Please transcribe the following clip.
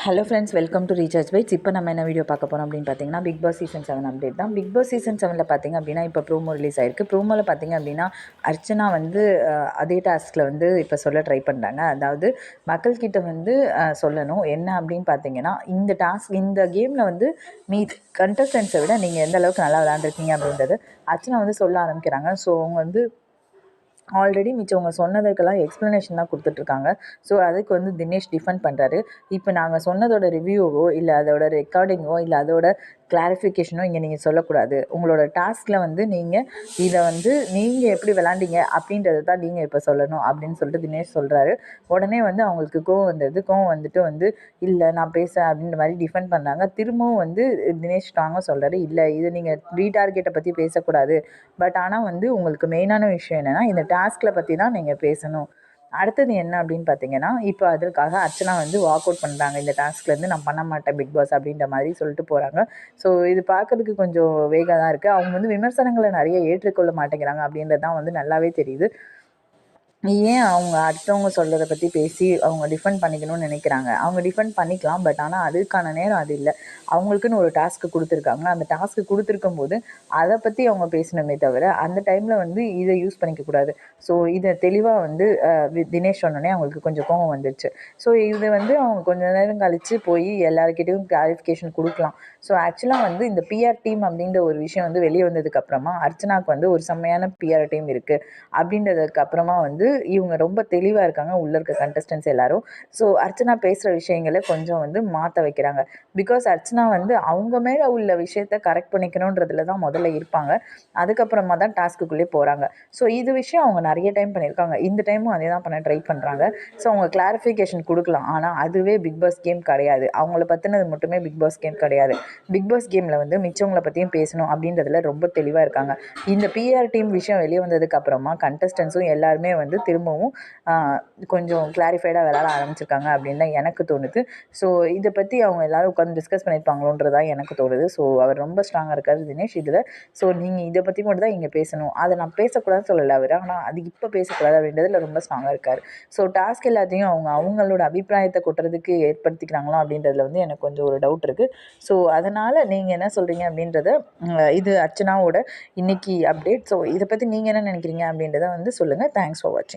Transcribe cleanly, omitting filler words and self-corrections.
Hello friends, welcome to Recharge Bites. இப்போ நம்ம என்ன வீடியோ பார்க்க போகிறோம் அப்படின்னு பார்த்தீங்கன்னா, பிக் பாஸ் சீசன் 7 அப்டேட் தான். பிக் பாஸ் சீசன் 7 பார்த்தீங்க அப்படின்னா, இப்போ ப்ரோமோ ரிலீஸ் ஆயிருக்கு. ப்ரோமோவில் பார்த்தீங்க அப்படின்னா, அர்ச்சனா வந்து அதே டாஸ்கில் வந்து இப்போ சொல்ல ட்ரை பண்ணுறாங்க. அதாவது மக்கள்கிட்ட வந்து சொல்லணும் என்ன அப்படின்னு பார்த்தீங்கன்னா, இந்த கேமில் வந்து கண்டஸ்டன்ஸை விட நீங்கள் எந்த அளவுக்கு நல்லா விளையாண்டுருக்கீங்க அப்படின்றது அர்ச்சனா வந்து சொல்ல ஆரம்பிக்கிறாங்க. ஸோ அவங்க வந்து ஆல்ரெடி மிச்சவங்க சொன்னதுக்கெல்லாம் எக்ஸ்ப்ளனேஷன் தான் கொடுத்துட்ருக்காங்க. ஸோ அதுக்கு வந்து தினேஷ் டிஃபெண்ட் பண்ணுறாரு. இப்போ நாங்கள் சொன்னதோட ரிவ்யூவோ இல்லை அதோட ரெக்கார்டிங்கோ இல்லை அதோட கிளாரிஃபிகேஷனோ இங்கே நீங்கள் சொல்லக்கூடாது. உங்களோட டாஸ்கில் வந்து நீங்கள் எப்படி விளாண்டீங்க அப்படின்றத தான் நீங்கள் இப்போ சொல்லணும் அப்படின்னு சொல்லிட்டு தினேஷ் சொல்கிறாரு. உடனே வந்து அவங்களுக்கு கோவம் வந்துட்டு இல்லை நான் பேசுகிறேன் அப்படின்ற மாதிரி டிஃபெண்ட் பண்ணாங்க. திரும்பவும் வந்து தினேஷ் ஸ்ட்ராங்காக சொல்கிறாரு, இல்லை இது நீங்கள் ரீடார்கெட்டை பற்றி பேசக்கூடாது. பட் ஆனால் வந்து உங்களுக்கு மெயினான விஷயம் என்னென்னா இந்த டாஸ்கில் பற்றி தான் நீங்கள் பேசணும். அடுத்தது என்ன அப்படின்னு பார்த்தீங்கன்னா, இப்போ அதற்காக அர்ச்சனா வந்து வாக் அவுட் பண்ணுறாங்க. இந்த டாஸ்க்லேருந்து நான் பண்ண மாட்டேன் பிக் பாஸ் அப்படின்ற மாதிரி சொல்லிட்டு போகிறாங்க. ஸோ இது பார்க்கறதுக்கு கொஞ்சம் வேகாக தான் இருக்குது. அவங்க வந்து விமர்சனங்களை நிறைய ஏற்றுக்கொள்ள மாட்டேங்கிறாங்க அப்படின்றது தான் வந்து நல்லாவே தெரியுது. ஏன் அவங்க அடுத்தவங்க சொல்கிறத பற்றி பேசி அவங்க டிஃபெண்ட் பண்ணிக்கணும்னு நினைக்கிறாங்க. அவங்க டிஃபெண்ட் பண்ணிக்கலாம். பட் ஆனால் அதுக்கான நேரம் அது இல்லை. அவங்களுக்குன்னு ஒரு டாஸ்க்கு கொடுத்துருக்காங்க. அந்த டாஸ்க்கு கொடுத்துருக்கும்போது அதை பற்றி அவங்க பேசணுமே தவிர அந்த டைமில் வந்து இதை யூஸ் பண்ணிக்கக்கூடாது. ஸோ இதை தெளிவாக வந்து தினேஷ் சொன்னோடனே அவங்களுக்கு கொஞ்சம் கோவம் வந்துடுச்சு. ஸோ இது வந்து அவங்க கொஞ்சம் நேரம் கழித்து போய் எல்லாருக்கிட்டையும் கிளாரிஃபிகேஷன் கொடுக்கலாம். ஸோ ஆக்சுவலாக வந்து இந்த பிஆர் டீம் அப்படின்ற ஒரு விஷயம் வந்து வெளியே வந்ததுக்கப்புறமா அர்ச்சனாவுக்கு வந்து ஒரு செம்மையான பிஆர் டீம் இருக்குது அப்படின்றதுக்கு அப்புறமா வந்து இவங்க ரொம்ப தெளிவாக இருக்காங்க உள்ள இருக்க கண்டஸ்டன்ஸ் எல்லாரும். ஸோ அர்ச்சனா பேசுகிற விஷயங்களை கொஞ்சம் வந்து மாற்ற வைக்கிறாங்க. பிகாஸ் அர்ச்சனா வந்து அவங்க மேலே உள்ள விஷயத்த கரெக்ட் பண்ணிக்கணுன்றதுல தான் முதல்ல இருப்பாங்க. அதுக்கப்புறமா தான் டாஸ்க்குள்ளே போகிறாங்க. ஸோ இது விஷயம் அவங்க நிறைய டைம் பண்ணியிருக்காங்க. இந்த டைமும் அதே தான் பண்ண ட்ரை பண்ணுறாங்க. ஸோ அவங்க கிளாரிஃபிகேஷன் கொடுக்கலாம். ஆனால் அதுவே பிக் பாஸ் கேம் கிடையாது. அவங்கள பற்றினது மட்டுமே பிக் பாஸ் கேம் கிடையாது. பிக் பாஸ் கேமில் வந்து மிச்சவங்களை பற்றியும் பேசணும் அப்படின்றதுல ரொம்ப தெளிவாக இருக்காங்க. இந்த பிஆர் டீம் விஷயம் வெளியே வந்ததுக்கு அப்புறமா கண்டஸ்டன்ஸும் எல்லாருமே வந்து திரும்பவும் கொஞ்சம் கிளாரிஃபைடாக விளையாட ஆரம்பிச்சிருக்காங்க அப்படின்னு தான் எனக்கு தோணுது. ஸோ இதை பற்றி அவங்க எல்லோரும் உட்காந்து டிஸ்கஸ் பண்ணியிருப்பாங்களோன்றதான் எனக்கு தோணுது. ஸோ அவர் ரொம்ப ஸ்ட்ராங்காக இருக்கார் தினேஷ் இதில். ஸோ நீங்கள் இதை பற்றி மட்டும் தான் இங்கே பேசணும், அதை நான் பேசக்கூடாதுன்னு சொல்லலை அவர். ஆனால் அது இப்போ பேசக்கூடாது அப்படின்றதுல ரொம்ப ஸ்ட்ராங்காக இருக்கார். ஸோ டாஸ்க் எல்லாத்தையும் அவங்களோட அபிப்பிராயத்தை கொட்டுறதுக்கு ஏற்படுத்திக்கிறாங்களா அப்படின்றதுல வந்து எனக்கு கொஞ்சம் ஒரு டவுட் இருக்குது. ஸோ அதனால் நீங்கள் என்ன சொல்கிறீங்க அப்படின்றத இது அர்ச்சனாவோட இன்னைக்கு அப்டேட். ஸோ இதை பற்றி நீங்கள் என்ன நினைக்கிறீங்க அப்படின்றத வந்து சொல்லுங்கள். தேங்க்ஸ் ஃபார் வாட்சிங்.